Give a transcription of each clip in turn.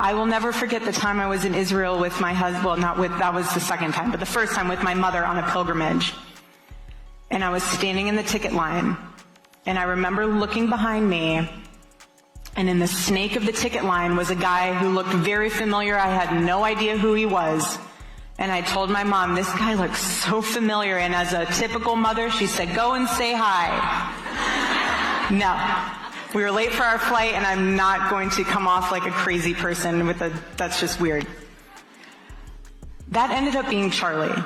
I will never forget the time I was in Israel with my husband, well, that was the second time, but the first time with my mother on a pilgrimage. And I was standing in the ticket line, and I remember looking behind me, and in the snake of the ticket line was a guy who looked very familiar. I had no idea who he was. And I told my mom, this guy looks so familiar. And as a typical mother, she said, go and say hi. No. We were late for our flight, and I'm not going to come off like a crazy person that's just weird. That ended up being Charlie.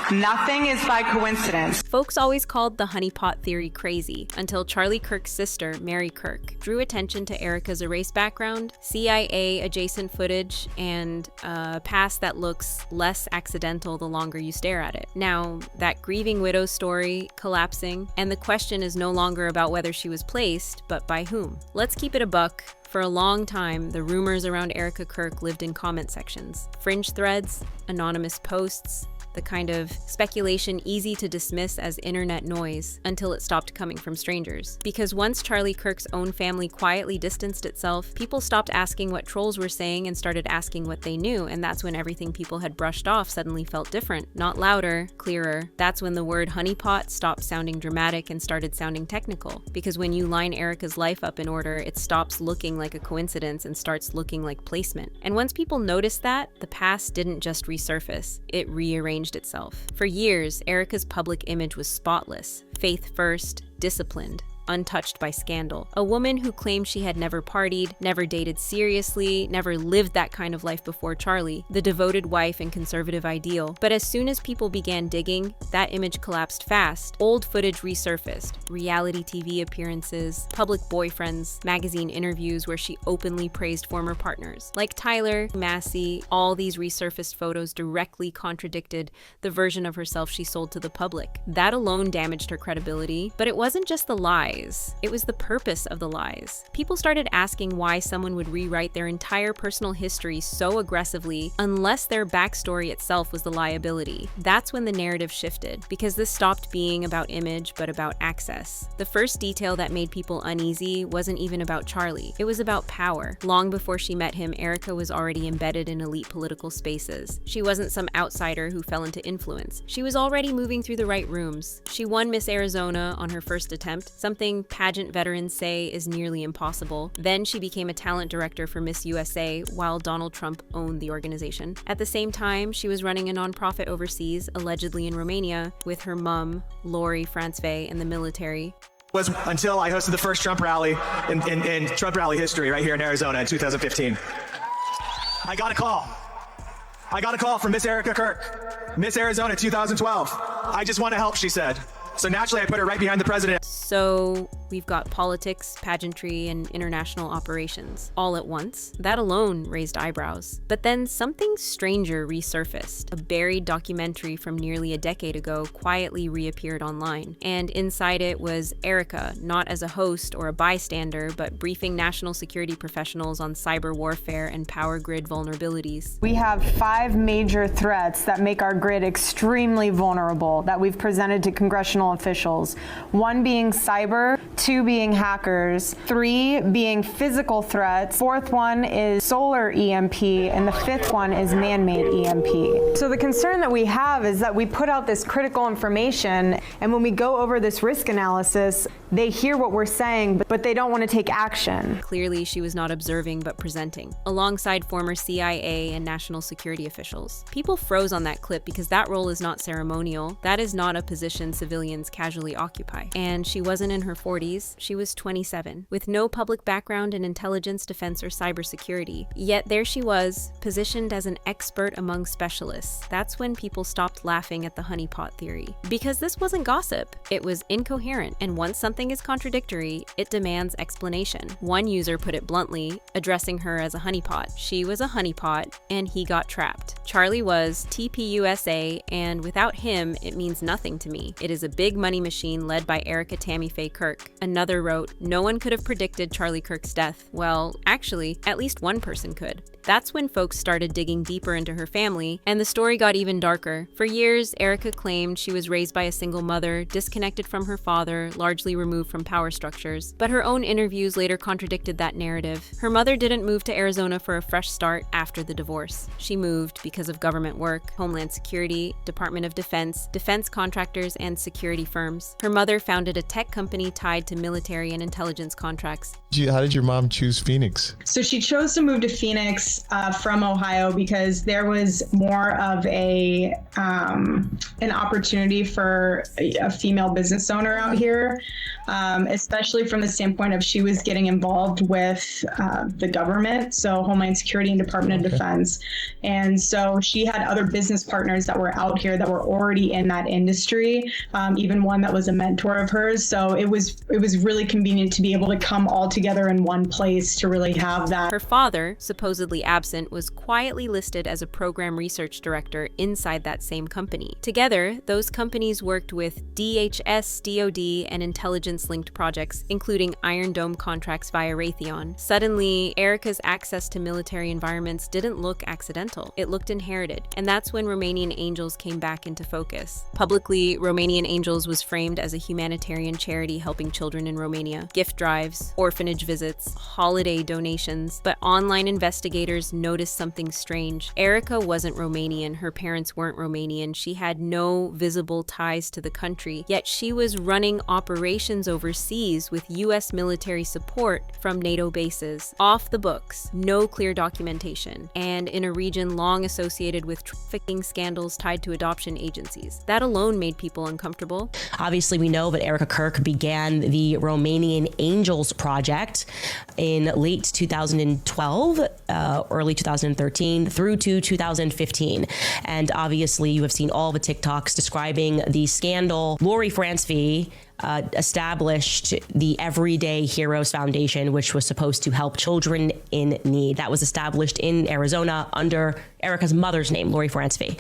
Nothing is by coincidence. Folks always called the honeypot theory crazy until Charlie Kirk's sister, Mary Kirk, drew attention to Erika's race background, CIA-adjacent footage, and a past that looks less accidental the longer you stare at it. Now, that grieving widow story collapsing, and the question is no longer about whether she was placed, but by whom. Let's keep it a buck. For a long time, the rumors around Erika Kirk lived in comment sections. Fringe threads, anonymous posts, the kind of speculation easy to dismiss as internet noise until it stopped coming from strangers. Because once Charlie Kirk's own family quietly distanced itself, people stopped asking what trolls were saying and started asking what they knew, and that's when everything people had brushed off suddenly felt different. Not louder, clearer. That's when the word honeypot stopped sounding dramatic and started sounding technical. Because when you line Erika's life up in order, it stops looking like a coincidence and starts looking like placement. And once people noticed that, the past didn't just resurface, it rearranged itself. For years, Erika's public image was spotless, faith first, disciplined, untouched by scandal. A woman who claimed she had never partied, never dated seriously, never lived that kind of life before Charlie, the devoted wife and conservative ideal. But as soon as people began digging, that image collapsed fast. Old footage resurfaced, reality TV appearances, public boyfriends, magazine interviews where she openly praised former partners. Like Tyler, Massey, all these resurfaced photos directly contradicted the version of herself she sold to the public. That alone damaged her credibility, but it wasn't just the lies. It was the purpose of the lies. People started asking why someone would rewrite their entire personal history so aggressively unless their backstory itself was the liability. That's when the narrative shifted, because this stopped being about image but about access. The first detail that made people uneasy wasn't even about Charlie. It was about power. Long before she met him, Erika was already embedded in elite political spaces. She wasn't some outsider who fell into influence. She was already moving through the right rooms. She won Miss Arizona on her first attempt, something pageant veterans say is nearly impossible. Then she became a talent director for Miss USA while Donald Trump owned the organization. At the same time, she was running a nonprofit overseas, allegedly in Romania, with her mum, Lori Francevay, and the military. Was until I hosted the first Trump rally in Trump rally history right here in Arizona in 2015. I got a call from Miss Erika Kirk. Miss Arizona 2012. I just want to help, she said. So naturally, I put her right behind the president. So we've got politics, pageantry, and international operations all at once. That alone raised eyebrows. But then something stranger resurfaced. A buried documentary from nearly a decade ago quietly reappeared online. And inside it was Erika, not as a host or a bystander, but briefing national security professionals on cyber warfare and power grid vulnerabilities. We have 5 major threats that make our grid extremely vulnerable that we've presented to congressional officials. 1 being cyber, 2 being hackers, 3 being physical threats, 4th one is solar EMP, and the 5th one is man-made EMP. So the concern that we have is that we put out this critical information, and when we go over this risk analysis, they hear what we're saying, but they don't want to take action. Clearly, she was not observing but presenting, alongside former CIA and national security officials. People froze on that clip because that role is not ceremonial. That is not a position civilians casually occupy. And she wasn't in her 40s, she was 27, with no public background in intelligence, defense, or cybersecurity. Yet there she was, positioned as an expert among specialists. That's when people stopped laughing at the honeypot theory. Because this wasn't gossip, it was incoherent, and once something is contradictory, it demands explanation. One user put it bluntly, addressing her as a honeypot. She was a honeypot, and he got trapped. Charlie was TPUSA, and without him, it means nothing to me. It is a big money machine led by Erika Tammy Faye Kirk. Another wrote, "No one could have predicted Charlie Kirk's death." Well, actually, at least one person could. That's when folks started digging deeper into her family, and the story got even darker. For years, Erika claimed she was raised by a single mother, disconnected from her father, largely removed from power structures. But her own interviews later contradicted that narrative. Her mother didn't move to Arizona for a fresh start after the divorce. She moved because of government work, Homeland Security, Department of Defense, defense contractors, and security firms. Her mother founded a tech company tied to military and intelligence contracts. How did your mom choose Phoenix? So she chose to move to Phoenix from Ohio because there was more of an opportunity for a female business owner out here, especially from the standpoint of she was getting involved with the government, so Homeland Security and Department of Defense. And so she had other business partners that were out here that were already in that industry, even one that was a mentor of hers. So it was really convenient to be able to come all together in one place to really have that. Her father, supposedly absent, was quietly listed as a program research director inside that same company. Together, those companies worked with DHS, DoD, and intelligence-linked projects, including Iron Dome contracts via Raytheon. Suddenly, Erika's access to military environments didn't look accidental. It looked inherited, and that's when Romanian Angels came back into focus. Publicly, Romanian Angels was framed as a humanitarian charity helping children in Romania. Gift drives, orphanage visits, holiday donations, but online investigators noticed something strange. Erika wasn't Romanian, her parents weren't Romanian, she had no visible ties to the country, yet she was running operations overseas with US military support from NATO bases. Off the books, no clear documentation, and in a region long associated with trafficking scandals tied to adoption agencies. That alone made people uncomfortable. Obviously, we know that Erika Kirk began the Romanian Angels Project in late 2012, early 2013 through to 2015. And obviously, you have seen all the TikToks describing the scandal. Lori Francevy established the Everyday Heroes Foundation, which was supposed to help children in need. That was established in Arizona under Erika's mother's name, Lori Francevy.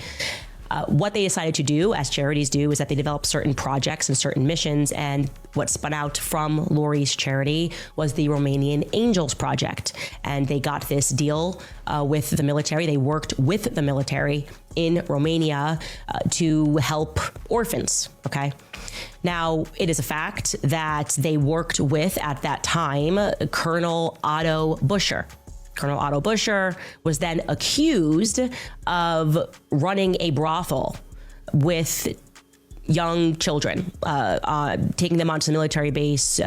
What they decided to do, as charities do, is that they develop certain projects and certain missions, and what spun out from Lori's charity was the Romanian Angels Project. And they got this deal with the military. They worked with the military in Romania to help orphans, okay? Now, it is a fact that they worked with, at that time, Colonel Otto Buscher. Colonel Otto Buscher was then accused of running a brothel with young children, taking them onto the military base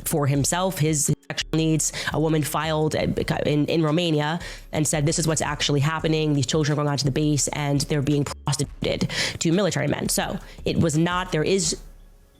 for himself, his sexual needs. A woman filed in Romania and said, this is what's actually happening. These children are going onto the base and they're being prostituted to military men. So it was not, there is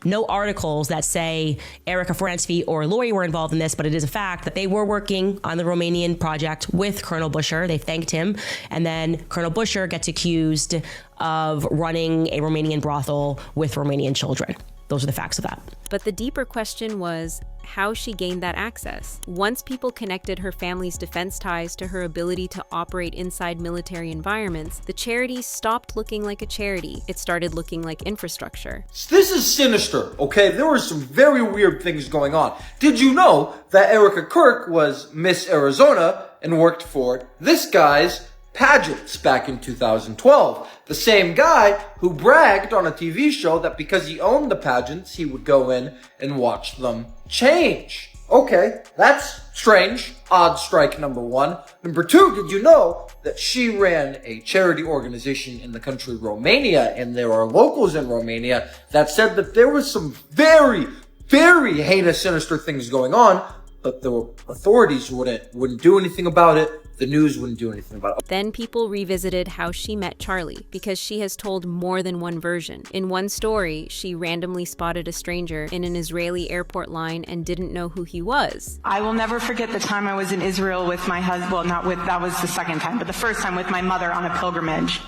no articles that say Erika Francevy or Lori were involved in this, but it is a fact that they were working on the Romanian project with Colonel Buscher. They thanked him. And then Colonel Buscher gets accused of running a Romanian brothel with Romanian children. Those are the facts of that. But the deeper question was how she gained that access. Once people connected her family's defense ties to her ability to operate inside military environments, the charity stopped looking like a charity. It started looking like infrastructure. This is sinister, okay? There were some very weird things going on. Did you know that Erika Kirk was Miss Arizona and worked for this guy's pageants back in 2012? The same guy who bragged on a TV show that because he owned the pageants, he would go in and watch them change. Okay, that's strange. Odd strike number one. Number two, did you know that she ran a charity organization in the country Romania, and there are locals in Romania that said that there was some very, very heinous, sinister things going on, but the authorities wouldn't do anything about it. The news wouldn't do anything about it. Then people revisited how she met Charlie, because she has told more than one version. In one story, she randomly spotted a stranger in an Israeli airport line and didn't know who he was. I will never forget the time I was in Israel with my husband, that was the second time, but the first time with my mother on a pilgrimage.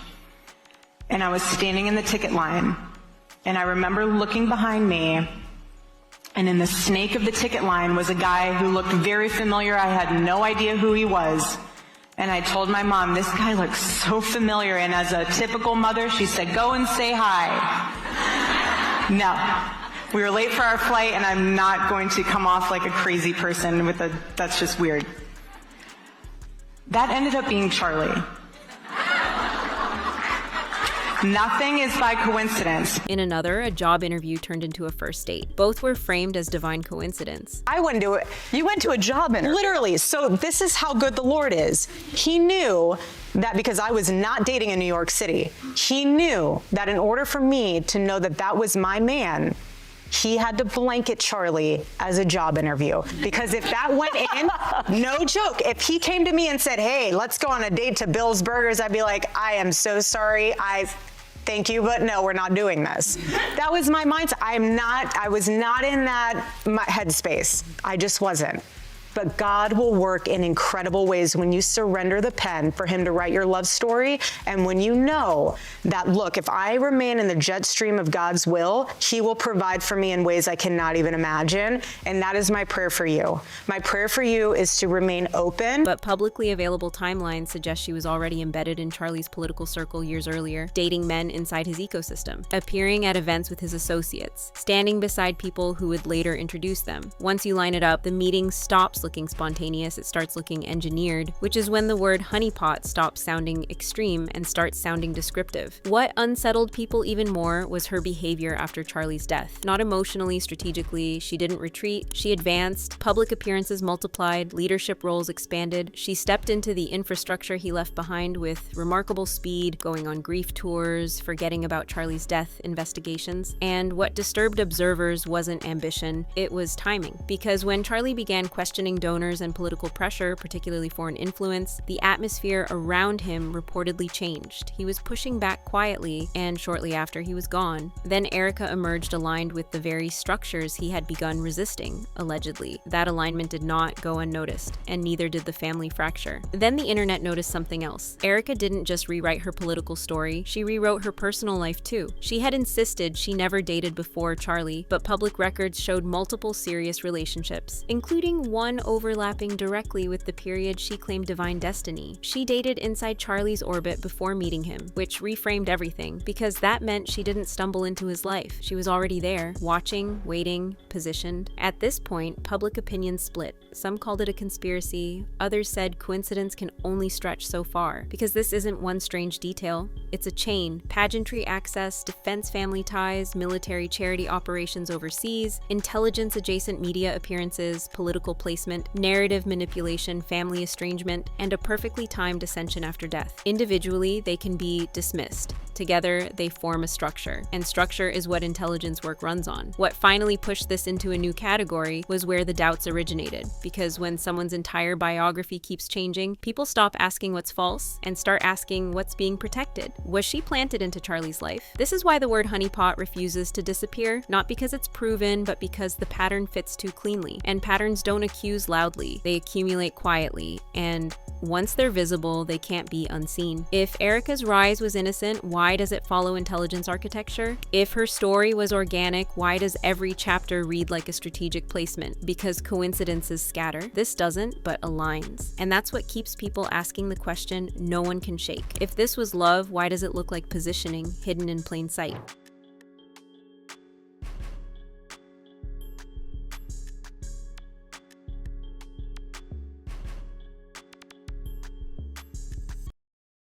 And I was standing in the ticket line, and I remember looking behind me, and in the snake of the ticket line was a guy who looked very familiar. I had no idea who he was. And I told my mom, this guy looks so familiar. And as a typical mother, she said, go and say hi. No. We were late for our flight, and I'm not going to come off like a crazy person that's just weird. That ended up being Charlie. Nothing is by coincidence. In another, a job interview turned into a first date. Both were framed as divine coincidence. I wouldn't do it. You went to a job interview. Literally. So this is how good the Lord is. He knew that because I was not dating in New York City, he knew that in order for me to know that that was my man, he had to blanket Charlie as a job interview. Because if that went in, no joke, if he came to me and said, hey, let's go on a date to Bill's Burgers, I'd be like, I am so sorry. Thank you, but no, we're not doing this. That was my mindset. I was not in that headspace. I just wasn't. But God will work in incredible ways when you surrender the pen for him to write your love story. And when you know that, look, if I remain in the jet stream of God's will, he will provide for me in ways I cannot even imagine. And that is my prayer for you. My prayer for you is to remain open. But publicly available timelines suggest she was already embedded in Charlie's political circle years earlier, dating men inside his ecosystem, appearing at events with his associates, standing beside people who would later introduce them. Once you line it up, the meeting stops looking spontaneous, it starts looking engineered, which is when the word honeypot stops sounding extreme and starts sounding descriptive. What unsettled people even more was her behavior after Charlie's death. Not emotionally, strategically, she didn't retreat, she advanced, public appearances multiplied, leadership roles expanded, she stepped into the infrastructure he left behind with remarkable speed, going on grief tours, forgetting about Charlie's death investigations. And what disturbed observers wasn't ambition, it was timing. Because when Charlie began questioning donors and political pressure, particularly foreign influence, the atmosphere around him reportedly changed. He was pushing back quietly, and shortly after he was gone. Then Erika emerged aligned with the very structures he had begun resisting, allegedly. That alignment did not go unnoticed, and neither did the family fracture. Then the internet noticed something else. Erika didn't just rewrite her political story, she rewrote her personal life too. She had insisted she never dated before Charlie, but public records showed multiple serious relationships, including one overlapping directly with the period she claimed divine destiny. She dated inside Charlie's orbit before meeting him, which reframed everything, because that meant she didn't stumble into his life. She was already there, watching, waiting, positioned. At this point, public opinion split. Some called it a conspiracy, others said coincidence can only stretch so far, because this isn't one strange detail, it's a chain. Pageantry access, defense family ties, military charity operations overseas, intelligence-adjacent media appearances, political placement, narrative manipulation, family estrangement, and a perfectly timed ascension after death. Individually, they can be dismissed. Together, they form a structure, and structure is what intelligence work runs on. What finally pushed this into a new category was where the doubts originated, because when someone's entire biography keeps changing, people stop asking what's false and start asking what's being protected. Was she planted into Charlie's life? This is why the word honeypot refuses to disappear, not because it's proven, but because the pattern fits too cleanly. And patterns don't accuse loudly, they accumulate quietly, and once they're visible, they can't be unseen. If Erika's rise was innocent, why does it follow intelligence architecture? If her story was organic, why does every chapter read like a strategic placement? Because coincidences scatter. This doesn't, but aligns. And that's what keeps people asking the question no one can shake. If this was love, why does it look like positioning hidden in plain sight?